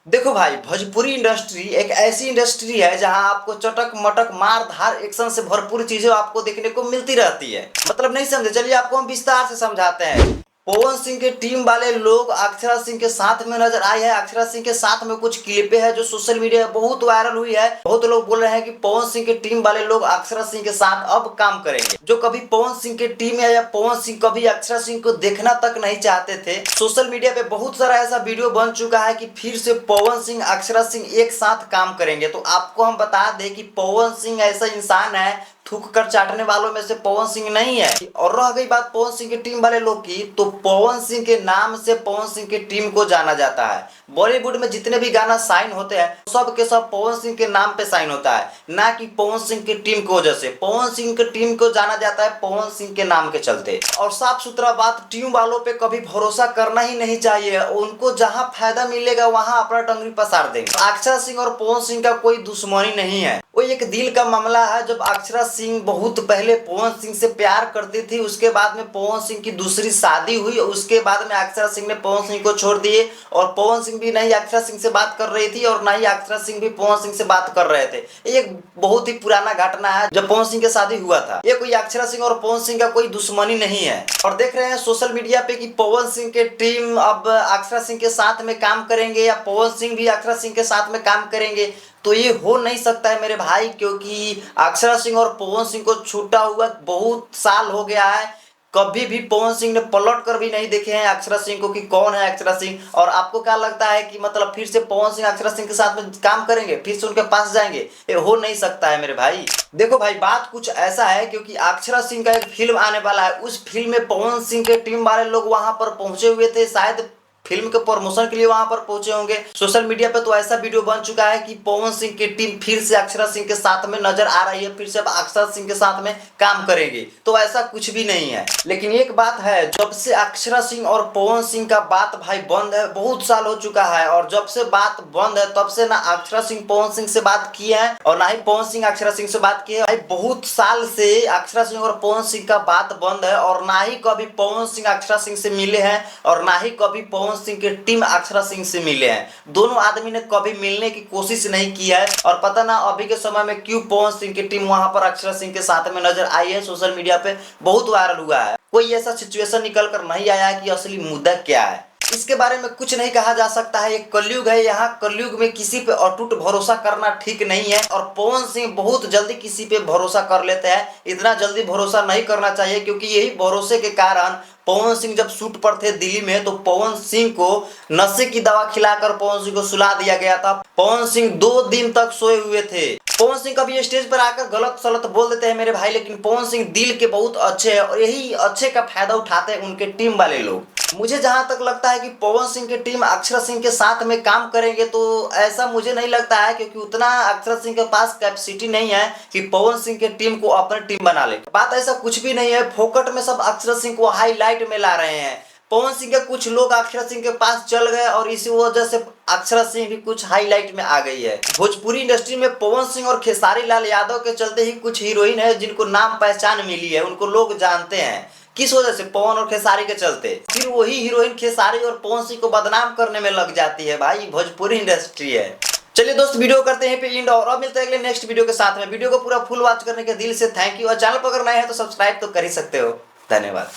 देखो भाई, भोजपुरी इंडस्ट्री एक ऐसी इंडस्ट्री है जहां आपको चटक मटक मार धार एक्शन से भरपूर चीजें आपको देखने को मिलती रहती है। मतलब नहीं समझे, चलिए आपको हम विस्तार से समझाते हैं। पवन सिंह के टीम वाले लोग अक्षरा सिंह के साथ में नजर आए हैं। अक्षरा सिंह के साथ में कुछ क्लिपें हैं जो सोशल मीडिया में बहुत वायरल हुई है। बहुत लोग बोल रहे हैं कि पवन सिंह के टीम वाले लोग अक्षरा सिंह के साथ अब काम करेंगे। जो कभी पवन सिंह के टीम या पवन सिंह कभी अक्षरा सिंह को देखना तक नहीं चाहते थे, सोशल मीडिया पे बहुत सारा ऐसा वीडियो बन चुका है कि फिर से पवन सिंह अक्षरा सिंह एक साथ काम करेंगे। तो आपको हम बता दें कि पवन सिंह ऐसा इंसान है, थूक कर चाटने वालों में से पवन सिंह नहीं है। और रह गई बात पवन सिंह की टीम वाले लोग की, तो पवन सिंह के नाम से पवन सिंह की टीम को जाना जाता है। बॉलीवुड में जितने भी गाना साइन होते हैं सब के सब पवन सिंह के नाम पे साइन होता है, ना कि पवन सिंह की टीम की वजह से। पवन सिंह की टीम को जाना जाता है पवन सिंह के नाम के चलते। और साफ सुथरा बात, टीम वालों पे कभी भरोसा करना ही नहीं चाहिए। उनको जहां फायदा मिलेगा वहां अपना टंगरी पसार देंगे। अक्षरा सिंह और पवन सिंह का कोई दुश्मनी नहीं है, वो एक दिल का मामला है। जब अक्षरा सिंह बहुत पहले पवन सिंह से प्यार करती थी, उसके बाद में पवन सिंह की दूसरी शादी हुई, उसके बाद में अक्षरा सिंह ने पवन सिंह को छोड़ दिए। और पवन सिंह भी नहीं अक्षरा सिंह से बात कर रही थी और ना ही अक्षरा सिंह भी पवन सिंह से बात कर रहे थे। ये एक बहुत ही पुराना घटना है जब पवन सिंह की शादी हुआ था। ये कोई अक्षरा सिंह और पवन सिंह का कोई दुश्मनी नहीं है। और देख रहे हैं सोशल मीडिया पे कि पवन सिंह के टीम अब अक्षरा सिंह के साथ में काम करेंगे या पवन सिंह भी अक्षरा सिंह के साथ में काम करेंगे। तो ये हो नहीं सकता है मेरे भाई, क्योंकि अक्षरा सिंह और पवन सिंह को छूटा हुआ बहुत साल हो गया है। कभी भी पवन सिंह ने पलट कर भी नहीं देखे हैं अक्षरा सिंह को कि कौन है अक्षरा सिंह। और आपको क्या लगता है कि मतलब फिर से पवन सिंह अक्षरा सिंह के साथ में काम करेंगे, फिर से उनके पास जाएंगे? ये हो नहीं सकता है मेरे भाई। देखो भाई, बात कुछ ऐसा है, क्योंकि अक्षरा सिंह का एक फिल्म आने वाला है। उस फिल्म में पवन सिंह के टीम वाले लोग वहां पर पहुंचे हुए थे, शायद फिल्म के प्रमोशन के लिए वहां पर पहुंचे होंगे। सोशल मीडिया पे तो ऐसा वीडियो बन चुका है कि पवन सिंह की टीम फिर से अक्षरा सिंह के साथ में नजर आ रही है, फिर से अब अक्षरा सिंह के साथ में काम करेंगे। तो ऐसा कुछ भी नहीं है। लेकिन एक बात है, जब से अक्षरा सिंह और पवन सिंह का बात भाई बंद है, बहुत साल हो चुका है, और जब से बात बंद है तब से ना अक्षरा सिंह पवन सिंह से बात की है और ना ही पवन सिंह अक्षरा सिंह से बात की है। भाई बहुत साल से अक्षरा सिंह और पवन सिंह का बात बंद है, और ना ही कभी पवन सिंह अक्षरा सिंह से मिले हैं और ना ही कभी पवन सिंह की टीम अक्षरा सिंह से मिले हैं। दोनों आदमी ने कभी मिलने की कोशिश नहीं की है। और पता ना अभी के समय में क्यों पवन सिंह की टीम वहां पर अक्षरा सिंह के साथ में नजर आई है। सोशल मीडिया पे बहुत वायरल हुआ है। कोई ऐसा सिचुएशन निकल कर नहीं आया है कि असली मुद्दा क्या है। इसके बारे में कुछ नहीं कहा जा सकता है। ये कलयुग है, यहाँ कलयुग में किसी पे अटूट भरोसा करना ठीक नहीं है। और पवन सिंह बहुत जल्दी किसी पे भरोसा कर लेते हैं। इतना जल्दी भरोसा नहीं करना चाहिए, क्योंकि यही भरोसे के कारण पवन सिंह जब शूट पर थे दिल्ली में, तो पवन सिंह को नशे की दवा खिलाकर पवन सिंह को सुला दिया गया था। पवन सिंह 2 दिन तक सोए हुए थे। पवन सिंह कभी स्टेज पर आकर गलत सलत बोल देते हैं मेरे भाई, लेकिन पवन सिंह दिल के बहुत अच्छे हैं और यही अच्छे का फायदा उठाते हैं उनके टीम वाले लोग। मुझे जहां तक लगता है कि पवन सिंह की टीम अक्षरा सिंह के साथ में काम करेंगे, तो ऐसा मुझे नहीं लगता है, क्योंकि उतना अक्षरा सिंह के पास कैपेसिटी नहीं है कि पवन सिंह की टीम को अपनी टीम बना ले। बात ऐसा कुछ भी नहीं है, फोकट में सब अक्षरा सिंह को हाईलाइट में ला रहे हैं। पवन सिंह के कुछ लोग अक्षरा सिंह के पास चल गए और इसी वजह से अक्षरा सिंह भी कुछ हाईलाइट में आ गई है। भोजपुरी इंडस्ट्री में पवन सिंह और खेसारी लाल यादव के चलते ही कुछ हीरोइन है जिनको नाम पहचान मिली है, उनको लोग जानते हैं। किस वजह से? पवन और खेसारी के चलते। फिर वही हीरोइन खेसारी और पवन सिंह को बदनाम करने में लग जाती है। भाई भोजपुरी इंडस्ट्री है। चलिए दोस्त, वीडियो करते हैं पे एंड, और अब मिलते हैं अगले नेक्स्ट वीडियो के साथ में। वीडियो को पूरा फुल वॉच करने के दिल से थैंक यू। और चैनल पर अगर नए हैं तो सब्सक्राइब तो कर ही सकते हो। धन्यवाद।